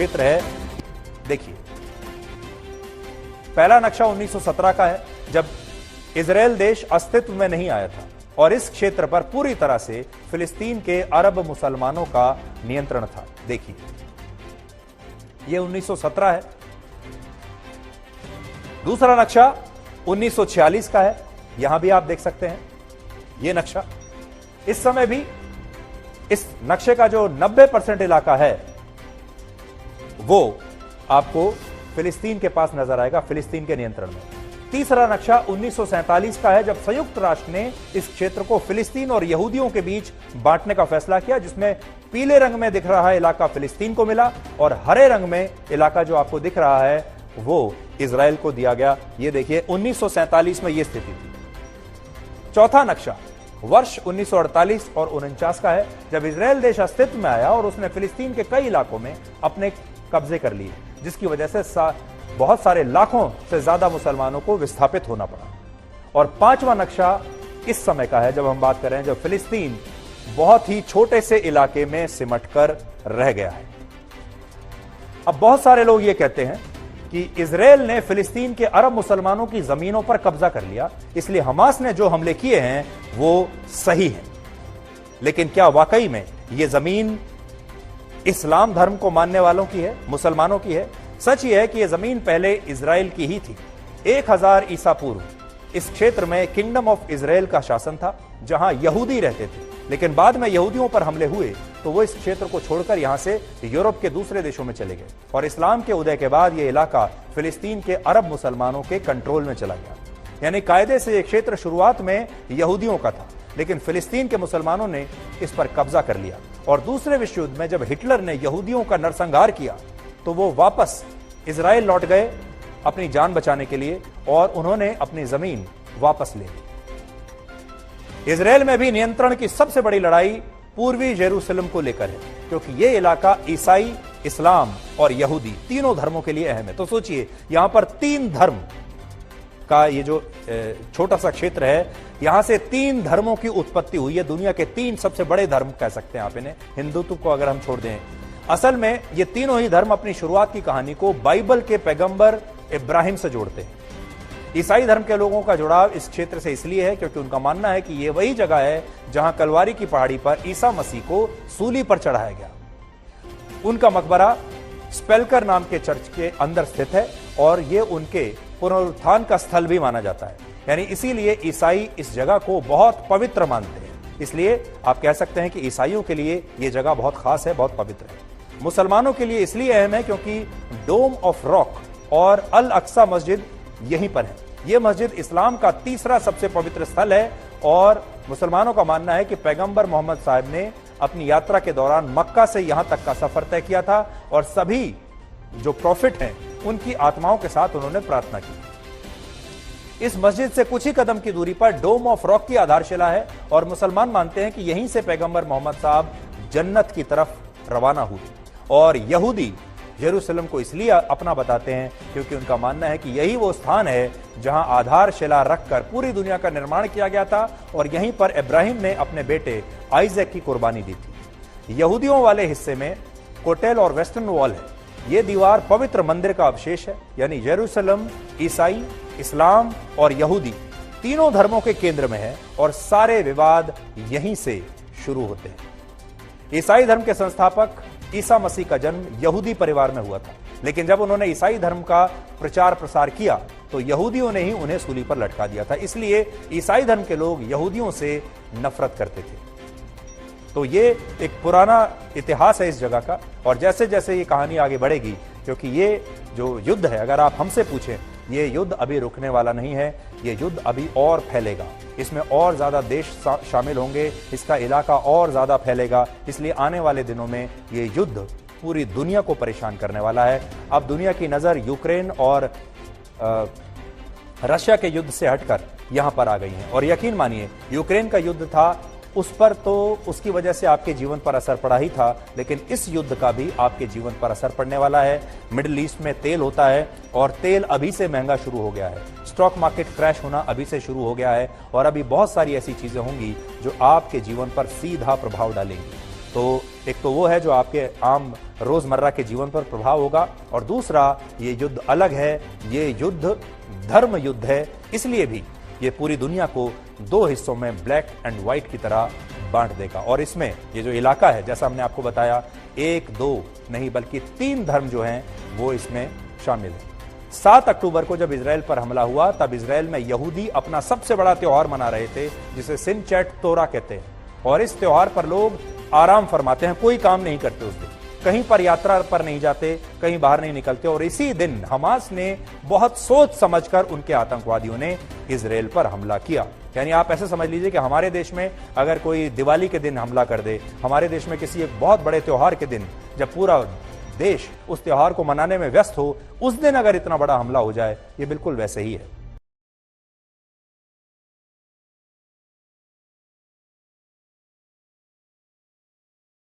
क्षेत्र है। देखिए, पहला नक्शा 1917 का है, जब इजराइल देश अस्तित्व में नहीं आया था और इस क्षेत्र पर पूरी तरह से फिलिस्तीन के अरब मुसलमानों का नियंत्रण था। देखिए, यह 1917 है। दूसरा नक्शा 1946 का है, यहां भी आप देख सकते हैं यह नक्शा। इस समय भी इस नक्शे का जो 90% इलाका है वो आपको फिलिस्तीन के पास नजर आएगा, फिलिस्तीन के नियंत्रण में। तीसरा नक्शा 1947 का है, जब संयुक्त राष्ट्र ने इस क्षेत्र को फिलिस्तीन और यहूदियों के बीच बांटने का फैसला किया, जिसमें पीले रंग में दिख रहा इलाका फिलिस्तीन को मिला और हरे रंग में इलाका जो आपको दिख रहा है वो इजराइल को दिया गया। ये देखिए, 1947 में यह स्थिति थी। चौथा नक्शा वर्ष 1948 और 49 का है, जब इजराइल देश अस्तित्व में आया और उसने फिलिस्तीन के कई इलाकों में अपने कब्जे कर लिए, जिसकी वजह से बहुत सारे लाखों से ज्यादा मुसलमानों को विस्थापित होना पड़ा। और पांचवा नक्शा इस समय का है, जब हम बात कर रहे हैं जब फिलिस्तीन बहुत ही छोटे से इलाके में सिमटकर रह गया है। अब बहुत सारे लोग ये कहते हैं कि इजराइल ने फिलिस्तीन के अरब मुसलमानों की जमीनों पर कब्जा कर लिया, इसलिए हमास ने जो हमले किए हैं वो सही है। लेकिन क्या वाकई में ये जमीन इस्लाम धर्म को मानने वालों की है, मुसलमानों की है? सच ये है कि यह जमीन पहले इजराइल की ही थी। 1000 ईसा पूर्व इस क्षेत्र में किंगडम ऑफ इजराइल का शासन था, जहां यहूदी रहते थे। लेकिन बाद में यहूदियों पर हमले हुए तो वो इस क्षेत्र को छोड़कर यहां से यूरोप के दूसरे देशों में चले गए और इस्लाम के उदय के बाद यह इलाका फिलिस्तीन के अरब मुसलमानों के कंट्रोल में चला गया। यानी कायदे से यह क्षेत्र शुरुआत में यहूदियों का था, लेकिन फिलिस्तीन के मुसलमानों ने इस पर कब्जा कर लिया। और दूसरे विश्व युद्ध में जब हिटलर ने यहूदियों का नरसंहार किया तो वो वापस इजराइल लौट गए अपनी जान बचाने के लिए और उन्होंने अपनी जमीन वापस ले ली। इजराइल में भी नियंत्रण की सबसे बड़ी लड़ाई पूर्वी जेरूसलम को लेकर है, क्योंकि यह इलाका ईसाई, इस्लाम और यहूदी तीनों धर्मों के लिए अहम है। तो सोचिए, यहां पर 3 धर्म का ये जो छोटा सा क्षेत्र है, यहां से 3 धर्मों की उत्पत्ति हुई है। दुनिया के 3 सबसे बड़े धर्म कह सकते हैं आप इन्हें, हिंदुत्व को अगर हम छोड़ दें। असल में ये तीनों ही धर्म अपनी शुरुआत की कहानी को बाइबल के पैगंबर इब्राहिम से जोड़ते हैं। ईसाई धर्म के लोगों का जुड़ाव इस क्षेत्र से इसलिए है क्योंकि उनका मानना है कि यह वही जगह है जहां कलवारी की पहाड़ी पर ईसा मसीह को सूली पर चढ़ाया गया। उनका मकबरा स्पेल्कर नाम के चर्च के अंदर स्थित है और यह उनके पुनरुत्थान का स्थल भी माना जाता है। यानी इसीलिए ईसाई इस जगह को बहुत पवित्र मानते हैं। इसलिए आप कह सकते हैं कि ईसाइयों के लिए यह जगह बहुत खास है, बहुत पवित्र है। मुसलमानों के लिए इसलिए अहम है क्योंकि डोम ऑफ रॉक और अल अक्सा मस्जिद यहीं पर है। यह मस्जिद इस्लाम का तीसरा सबसे पवित्र स्थल है और मुसलमानों का मानना है कि पैगंबर मोहम्मद साहब ने अपनी यात्रा के दौरान मक्का से यहां तक का सफर तय किया था और सभी जो प्रॉफिट हैं उनकी आत्माओं के साथ उन्होंने प्रार्थना की। इस मस्जिद से कुछ ही कदम की दूरी पर डोम ऑफ रॉक की आधारशिला है और मुसलमान मानते हैं कि यहीं से पैगंबर मोहम्मद साहब जन्नत की तरफ रवाना हुए। और यहूदी जेरूसलम को इसलिए अपना बताते हैं क्योंकि उनका मानना है कि यही वो स्थान है जहां आधारशिला रखकर पूरी दुनिया का निर्माण किया गया था और यहीं पर इब्राहिम ने अपने बेटे आइजैक की कुर्बानी दी थी। यहूदियों वाले हिस्से में कोटेल और वेस्टर्न वॉल है। यह दीवार पवित्र मंदिर का अवशेष है। यानी जेरूसलम ईसाई, इस्लाम और यहूदी तीनों धर्मों के केंद्र में है और सारे विवाद यहीं से शुरू होते हैं। ईसाई धर्म के संस्थापक ईसा मसीह का जन्म यहूदी परिवार में हुआ था, लेकिन जब उन्होंने ईसाई धर्म का प्रचार प्रसार किया तो यहूदियों ने ही उन्हें सूली पर लटका दिया था। इसलिए ईसाई धर्म के लोग यहूदियों से नफरत करते थे। तो ये एक पुराना इतिहास है इस जगह का और जैसे जैसे ये कहानी आगे बढ़ेगी, क्योंकि ये जो युद्ध है, अगर आप हमसे पूछें, ये युद्ध अभी रुकने वाला नहीं है। ये युद्ध अभी और फैलेगा, इसमें और ज्यादा देश शामिल होंगे, इसका इलाका और ज्यादा फैलेगा। इसलिए आने वाले दिनों में ये युद्ध पूरी दुनिया को परेशान करने वाला है। अब दुनिया की नजर यूक्रेन और रशिया के युद्ध से हटकर यहां पर आ गई है। और यकीन मानिए, यूक्रेन का युद्ध था, उस पर तो उसकी वजह से आपके जीवन पर असर पड़ा ही था, लेकिन इस युद्ध का भी आपके जीवन पर असर पड़ने वाला है। मिडिल ईस्ट में तेल होता है और तेल अभी से महंगा शुरू हो गया है। स्टॉक मार्केट क्रैश होना अभी से शुरू हो गया है और अभी बहुत सारी ऐसी चीजें होंगी जो आपके जीवन पर सीधा प्रभाव डालेंगी। तो एक तो वो है जो आपके आम रोजमर्रा के जीवन पर प्रभाव होगा, और दूसरा ये युद्ध अलग है, ये युद्ध धर्म युद्ध है, इसलिए भी ये पूरी दुनिया को दो हिस्सों में ब्लैक एंड व्हाइट की तरह बांट देगा। और इसमें ये जो इलाका है, जैसा हमने आपको बताया, 1 2 नहीं बल्कि 3 धर्म जो हैं वो इसमें शामिल है। 7 अक्टूबर को जब इजराइल पर हमला हुआ, तब इजराइल में यहूदी अपना सबसे बड़ा त्योहार मना रहे थे, जिसे सिनचैट तोरा कहते हैं। और इस त्योहार पर लोग आराम फरमाते हैं, कोई काम नहीं करते उस दिन, कहीं पर यात्रा पर नहीं जाते, कहीं बाहर नहीं निकलते। और इसी दिन हमास ने बहुत सोच समझकर उनके आतंकवादियों ने इजराइल पर हमला किया। यानी आप ऐसे समझ लीजिए कि हमारे देश में अगर कोई दिवाली के दिन हमला कर दे, हमारे देश में किसी एक बहुत बड़े त्योहार के दिन, जब पूरा देश उस त्योहार को मनाने में व्यस्त हो, उस दिन अगर इतना बड़ा हमला हो जाए, ये बिल्कुल वैसे ही है।